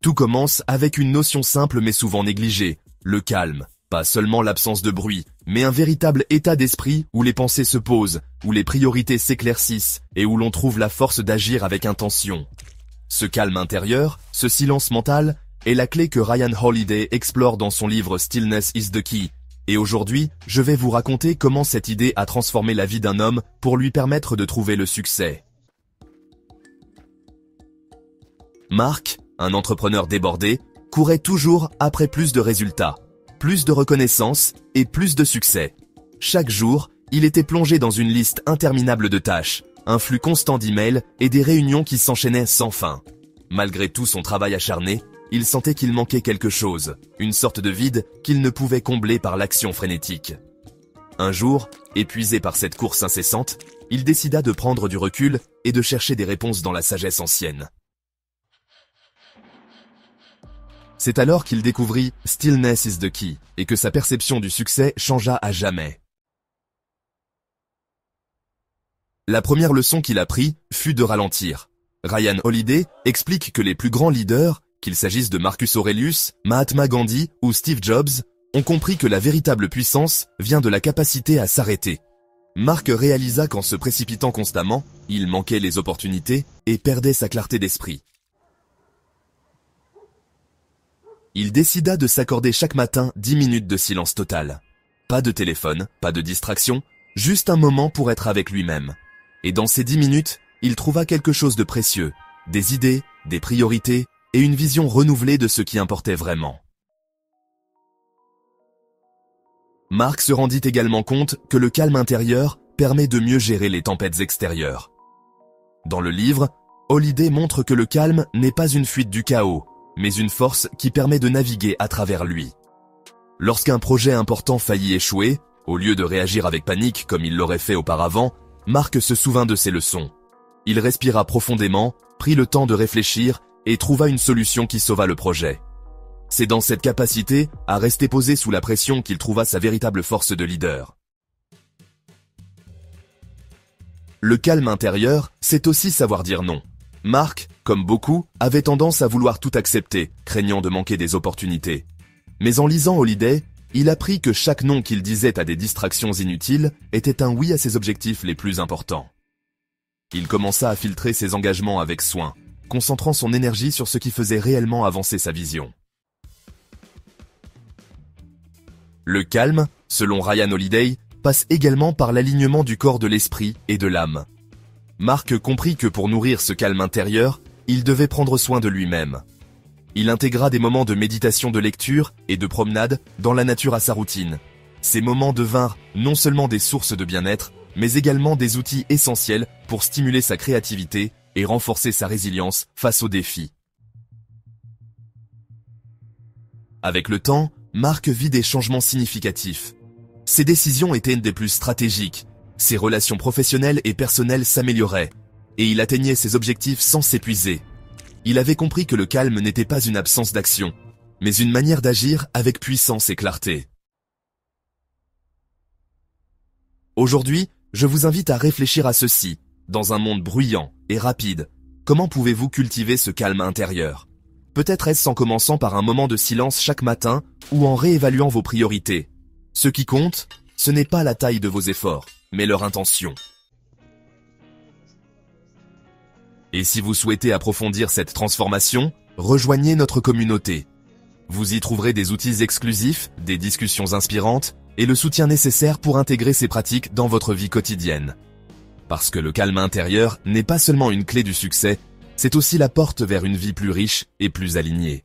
Tout commence avec une notion simple mais souvent négligée, le calme. Pas seulement l'absence de bruit, mais un véritable état d'esprit où les pensées se posent, où les priorités s'éclaircissent et où l'on trouve la force d'agir avec intention. Ce calme intérieur, ce silence mental, est la clé que Ryan Holiday explore dans son livre Stillness is the Key. Et aujourd'hui, je vais vous raconter comment cette idée a transformé la vie d'un homme pour lui permettre de trouver le succès. Mark, un entrepreneur débordé, courait toujours après plus de résultats, plus de reconnaissance et plus de succès. Chaque jour, il était plongé dans une liste interminable de tâches, un flux constant d'emails et des réunions qui s'enchaînaient sans fin. Malgré tout son travail acharné, il sentait qu'il manquait quelque chose, une sorte de vide qu'il ne pouvait combler par l'action frénétique. Un jour, épuisé par cette course incessante, il décida de prendre du recul et de chercher des réponses dans la sagesse ancienne. C'est alors qu'il découvrit « Stillness is the Key » et que sa perception du succès changea à jamais. La première leçon qu'il apprit fut de ralentir. Ryan Holiday explique que les plus grands leaders, qu'il s'agisse de Marcus Aurelius, Mahatma Gandhi ou Steve Jobs, ont compris que la véritable puissance vient de la capacité à s'arrêter. Mark réalisa qu'en se précipitant constamment, il manquait les opportunités et perdait sa clarté d'esprit. Il décida de s'accorder chaque matin 10 minutes de silence total. Pas de téléphone, pas de distraction, juste un moment pour être avec lui-même. Et dans ces 10 minutes, il trouva quelque chose de précieux, des idées, des priorités et une vision renouvelée de ce qui importait vraiment. Mark se rendit également compte que le calme intérieur permet de mieux gérer les tempêtes extérieures. Dans le livre, Holiday montre que le calme n'est pas une fuite du chaos, mais une force qui permet de naviguer à travers lui. Lorsqu'un projet important faillit échouer, au lieu de réagir avec panique comme il l'aurait fait auparavant, Mark se souvint de ses leçons. Il respira profondément, prit le temps de réfléchir et trouva une solution qui sauva le projet. C'est dans cette capacité à rester posé sous la pression qu'il trouva sa véritable force de leader. Le calme intérieur, c'est aussi savoir dire non. Mark, comme beaucoup, avait tendance à vouloir tout accepter, craignant de manquer des opportunités. Mais en lisant Holiday, il apprit que chaque non qu'il disait à des distractions inutiles était un oui à ses objectifs les plus importants. Il commença à filtrer ses engagements avec soin, concentrant son énergie sur ce qui faisait réellement avancer sa vision. Le calme, selon Ryan Holiday, passe également par l'alignement du corps de l'esprit et de l'âme. Mark comprit que pour nourrir ce calme intérieur, il devait prendre soin de lui-même. Il intégra des moments de méditation, de lecture et de promenade dans la nature à sa routine. Ces moments devinrent non seulement des sources de bien-être, mais également des outils essentiels pour stimuler sa créativité et renforcer sa résilience face aux défis. Avec le temps, Mark vit des changements significatifs. Ses décisions étaient des plus stratégiques, ses relations professionnelles et personnelles s'amélioraient, et il atteignait ses objectifs sans s'épuiser. Il avait compris que le calme n'était pas une absence d'action, mais une manière d'agir avec puissance et clarté. Aujourd'hui, je vous invite à réfléchir à ceci. Dans un monde bruyant et rapide, comment pouvez-vous cultiver ce calme intérieur? Peut-être est-ce en commençant par un moment de silence chaque matin ou en réévaluant vos priorités. Ce qui compte, ce n'est pas la taille de vos efforts, mais leur intention. Et si vous souhaitez approfondir cette transformation, rejoignez notre communauté. Vous y trouverez des outils exclusifs, des discussions inspirantes et le soutien nécessaire pour intégrer ces pratiques dans votre vie quotidienne. Parce que le calme intérieur n'est pas seulement une clé du succès, c'est aussi la porte vers une vie plus riche et plus alignée.